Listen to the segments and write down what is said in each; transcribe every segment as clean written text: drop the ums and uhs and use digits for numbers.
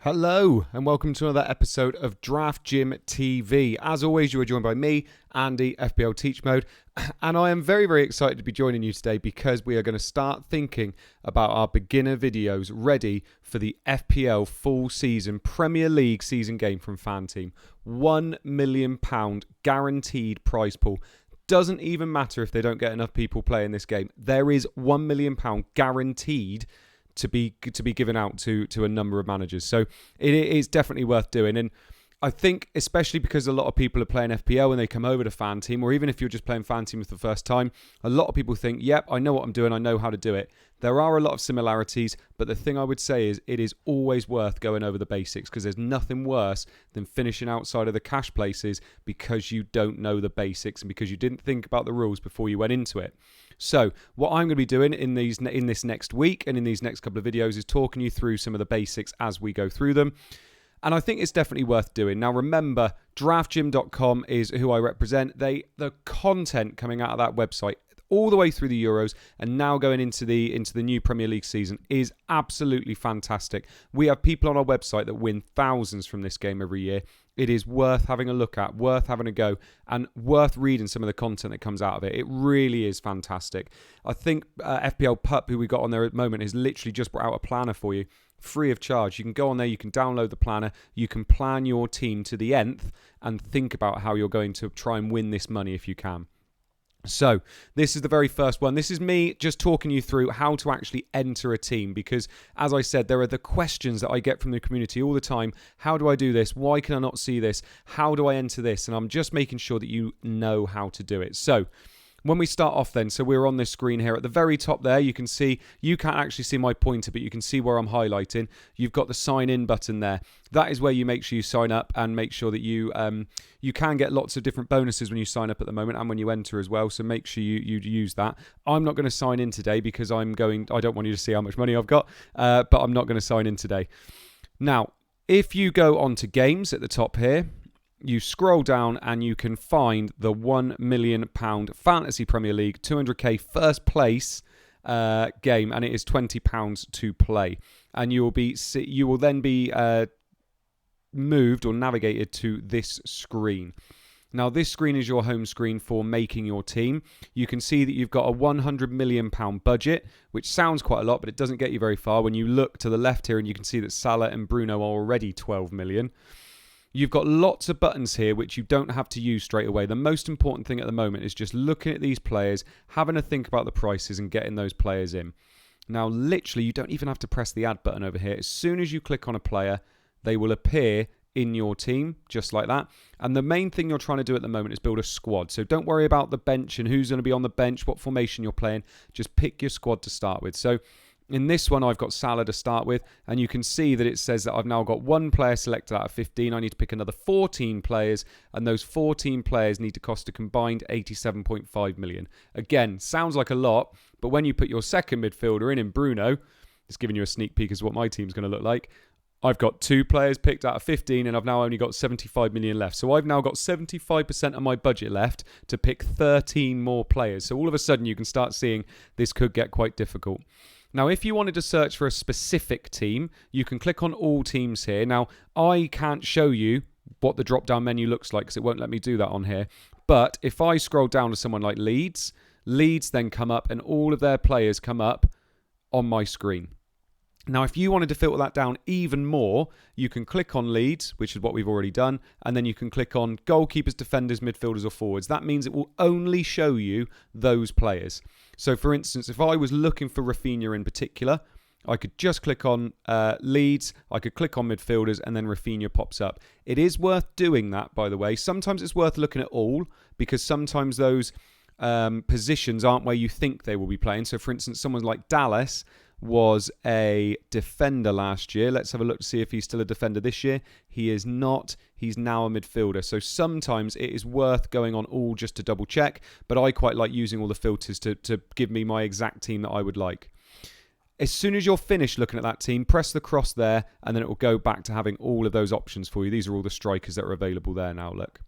Hello and welcome to another episode of DraftGym TV. As always, you are joined by me, Andy, FPL Teach Mode, and I am very, very excited to be joining you today because we are going to start thinking about our beginner videos ready for the FPL full season Premier League season game from FanTeam. £1 million guaranteed prize pool. Doesn't even matter if they don't get enough people playing this game. There is £1 million guaranteed to be given out to a number of managers. So it is definitely worth doing. And I think especially because a lot of people are playing FPL when they come over to FanTeam, or even if you're just playing FanTeam for the first time, a lot of people think, yep, I know what I'm doing, I know how to do it. There are a lot of similarities, but the thing I would say is it is always worth going over the basics because there's nothing worse than finishing outside of the cash places because you don't know the basics and because you didn't think about the rules before you went into it. So what I'm going to be doing in this next week and in these next couple of videos is talking you through some of the basics as we go through them. And I think it's definitely worth doing. Now remember, DraftGym.com is who I represent. The content coming out of that website all the way through the Euros and now going into the new Premier League season is absolutely fantastic. We have people on our website that win thousands from this game every year. It is worth having a look at, worth having a go, and worth reading some of the content that comes out of it. It really is fantastic. I think FPL Pup, who we got on there at the moment, has literally just brought out a planner for you, free of charge. You can go on there, you can download the planner, you can plan your team to the nth and think about how you're going to try and win this money if you can. So this is the very first one. This is me just talking you through how to actually enter a team because, as I said, there are the questions that I get from the community all the time. How do I do this? Why can I not see this? How do I enter this? And I'm just making sure that you know how to do it. So when we start off then, so we're on this screen here at the very top there, you can see, you can't actually see my pointer, but you can see where I'm highlighting. You've got the sign in button there. That is where you make sure you sign up and make sure that you can get lots of different bonuses when you sign up at the moment and when you enter as well. So make sure you use that. I'm not going to sign in today because I don't want you to see how much money I've got, but I'm not going to sign in today. Now, if you go on to games at the top here, you scroll down and you can find the £1 million Fantasy Premier League 200k first place game, and it is £20 to play. And you will then be moved or navigated to this screen. Now, this screen is your home screen for making your team. You can see that you've got a £100 million budget, which sounds quite a lot, but it doesn't get you very far. When you look to the left here and you can see that Salah and Bruno are already 12 million. You've got lots of buttons here which you don't have to use straight away. The most important thing at the moment is just looking at these players, having a think about the prices and getting those players in. Now, literally, you don't even have to press the add button over here. As soon as you click on a player, they will appear in your team, just like that. And the main thing you're trying to do at the moment is build a squad. So don't worry about the bench and who's going to be on the bench, what formation you're playing. Just pick your squad to start with. So in this one, I've got Salah to start with, and you can see that it says that I've now got one player selected out of 15. I need to pick another 14 players, and those 14 players need to cost a combined 87.5 million. Again, sounds like a lot, but when you put your second midfielder in Bruno, it's giving you a sneak peek as to what my team's going to look like. I've got 2 players picked out of 15, and I've now only got 75 million left. So I've now got 75% of my budget left to pick 13 more players. So all of a sudden, you can start seeing this could get quite difficult. Now, if you wanted to search for a specific team, you can click on all teams here. Now, I can't show you what the drop-down menu looks like because it won't let me do that on here. But if I scroll down to someone like Leeds then come up and all of their players come up on my screen. Now, if you wanted to filter that down even more, you can click on Leeds, which is what we've already done, and then you can click on goalkeepers, defenders, midfielders, or forwards. That means it will only show you those players. So, for instance, if I was looking for Rafinha in particular, I could just click on Leeds, I could click on midfielders, and then Rafinha pops up. It is worth doing that, by the way. Sometimes it's worth looking at all, because sometimes those positions aren't where you think they will be playing. So, for instance, someone like Dallas was a defender last year. Let's have a look to see if he's still a defender this year. He is not. He's now a midfielder. So sometimes it is worth going on all just to double check, but I quite like using all the filters to give me my exact team that I would like. As soon as you're finished looking at that team, press the cross there, and then it will go back to having all of those options for you. These are all the strikers that are available there now, look.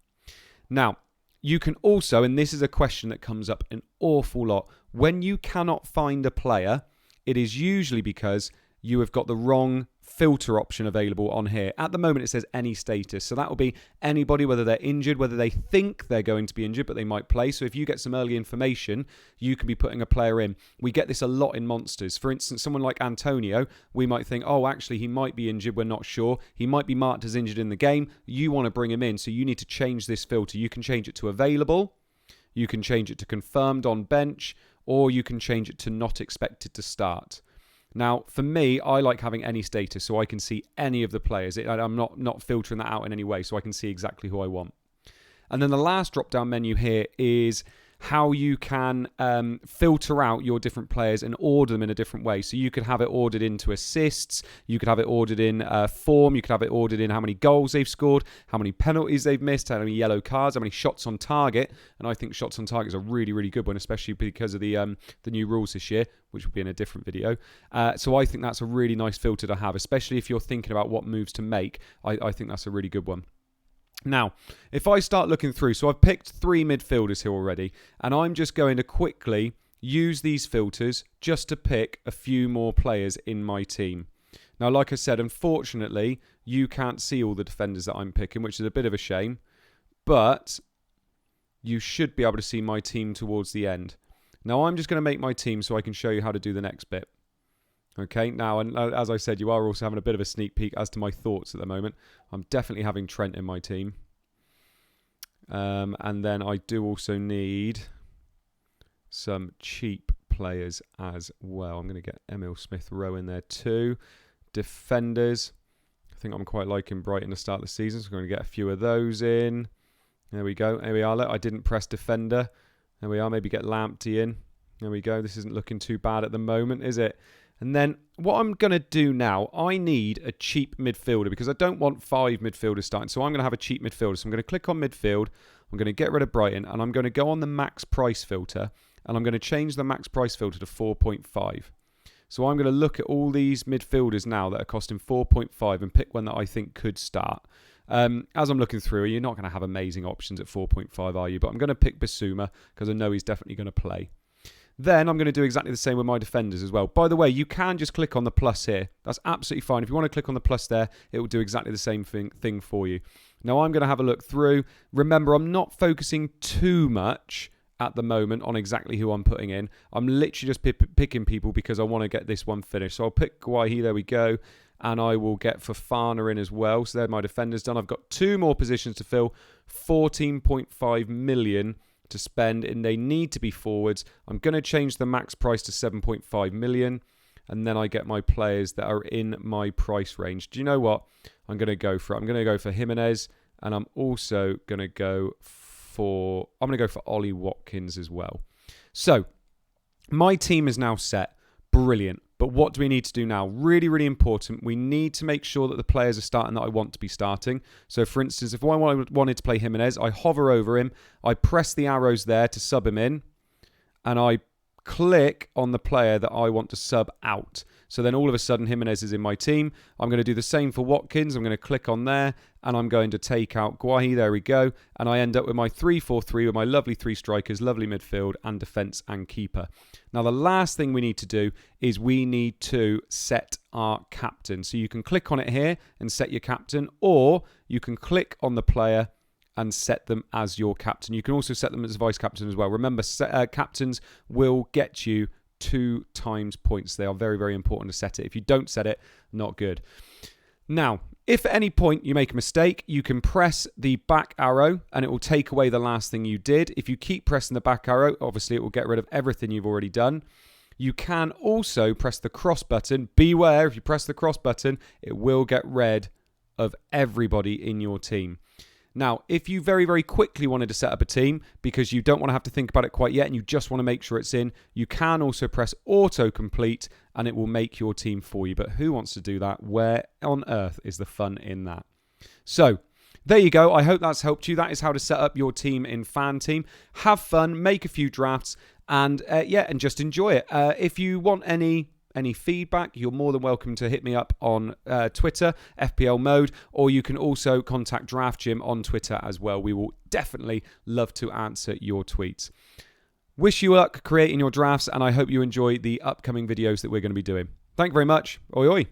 Now, you can also, and this is a question that comes up an awful lot, when you cannot find a player, it is usually because you have got the wrong filter option available on here. At the moment, it says any status. So that will be anybody, whether they're injured, whether they think they're going to be injured, but they might play. So if you get some early information, you can be putting a player in. We get this a lot in Monsters. For instance, someone like Antonio, we might think, oh, actually, he might be injured. We're not sure. He might be marked as injured in the game. You want to bring him in. So you need to change this filter. You can change it to available. You can change it to confirmed on bench, or you can change it to not expected to start. Now, for me, I like having any status so I can see any of the players. I'm not filtering that out in any way, so I can see exactly who I want. And then the last drop-down menu here is how you can filter out your different players and order them in a different way. So you could have it ordered into assists, you could have it ordered in form, you could have it ordered in how many goals they've scored, how many penalties they've missed, how many yellow cards, how many shots on target. And I think shots on target is a really, really good one, especially because of the new rules this year, which will be in a different video. So I think that's a really nice filter to have, especially if you're thinking about what moves to make. I think that's a really good one. Now, if I start looking through, so I've picked 3 midfielders here already, and I'm just going to quickly use these filters just to pick a few more players in my team. Now, like I said, unfortunately, you can't see all the defenders that I'm picking, which is a bit of a shame, but you should be able to see my team towards the end. Now, I'm just going to make my team so I can show you how to do the next bit. Okay, now, and as I said, you are also having a bit of a sneak peek as to my thoughts at the moment. I'm definitely having Trent in my team. And then I do also need some cheap players as well. I'm going to get Emil Smith-Rowe in there too. Defenders. I think I'm quite liking Brighton to start the season, so I'm going to get a few of those in. There we go. There we are. Look, I didn't press defender. There we are. Maybe get Lamptey in. There we go. This isn't looking too bad at the moment, is it? And then what I'm going to do now, I need a cheap midfielder because I don't want 5 midfielders starting. So I'm going to have a cheap midfielder. So I'm going to click on midfield. I'm going to get rid of Brighton and I'm going to go on the max price filter and I'm going to change the max price filter to 4.5. So I'm going to look at all these midfielders now that are costing 4.5 and pick one that I think could start. As I'm looking through, you're not going to have amazing options at 4.5, are you? But I'm going to pick Basuma because I know he's definitely going to play. Then I'm going to do exactly the same with my defenders as well. By the way, you can just click on the plus here. That's absolutely fine. If you want to click on the plus there, it will do exactly the same thing for you. Now I'm going to have a look through. Remember, I'm not focusing too much at the moment on exactly who I'm putting in. I'm literally just picking people because I want to get this one finished. So I'll pick Guahi, there we go. And I will get Fofana in as well. So there my defenders done. I've got 2 more positions to fill. 14.5 million to spend, and they need to be forwards. I'm going to change the max price to 7.5 million, and then I get my players that are in my price range. Do you know what? I'm going to go for it. I'm going to go for Jimenez, and I'm also going to go for Ollie Watkins as well. So my team is now set. Brilliant. But what do we need to do now? Really, really important. We need to make sure that the players are starting that I want to be starting. So, for instance, if I wanted to play Jimenez, I hover over him. I press the arrows there to sub him in. And I click on the player that I want to sub out. So then all of a sudden, Jimenez is in my team. I'm going to do the same for Watkins. I'm going to click on there. And I'm going to take out Guahi. There we go. And I end up with my 3-4-3 with my lovely 3 strikers, lovely midfield and defence and keeper. Now, the last thing we need to do is we need to set our captain. So you can click on it here and set your captain, or you can click on the player and set them as your captain. You can also set them as vice captain as well. Remember, captains will get you 2 times points. They are very, very important to set it. If you don't set it, not good. Now, if at any point you make a mistake, you can press the back arrow and it will take away the last thing you did. If you keep pressing the back arrow, obviously it will get rid of everything you've already done. You can also press the cross button. Beware, if you press the cross button, it will get rid of everybody in your team. Now, if you very, very quickly wanted to set up a team because you don't want to have to think about it quite yet and you just want to make sure it's in, you can also press auto-complete and it will make your team for you. But who wants to do that? Where on earth is the fun in that? So, there you go. I hope that's helped you. That is how to set up your team in FanTeam. Have fun, make a few drafts, and and just enjoy it. If you want any feedback, you're more than welcome to hit me up on Twitter, FPL Mode, or you can also contact DraftGym on Twitter as well. We will definitely love to answer your tweets. Wish you luck creating your drafts, and I hope you enjoy the upcoming videos that we're going to be doing. Thank you very much. Oi, oi.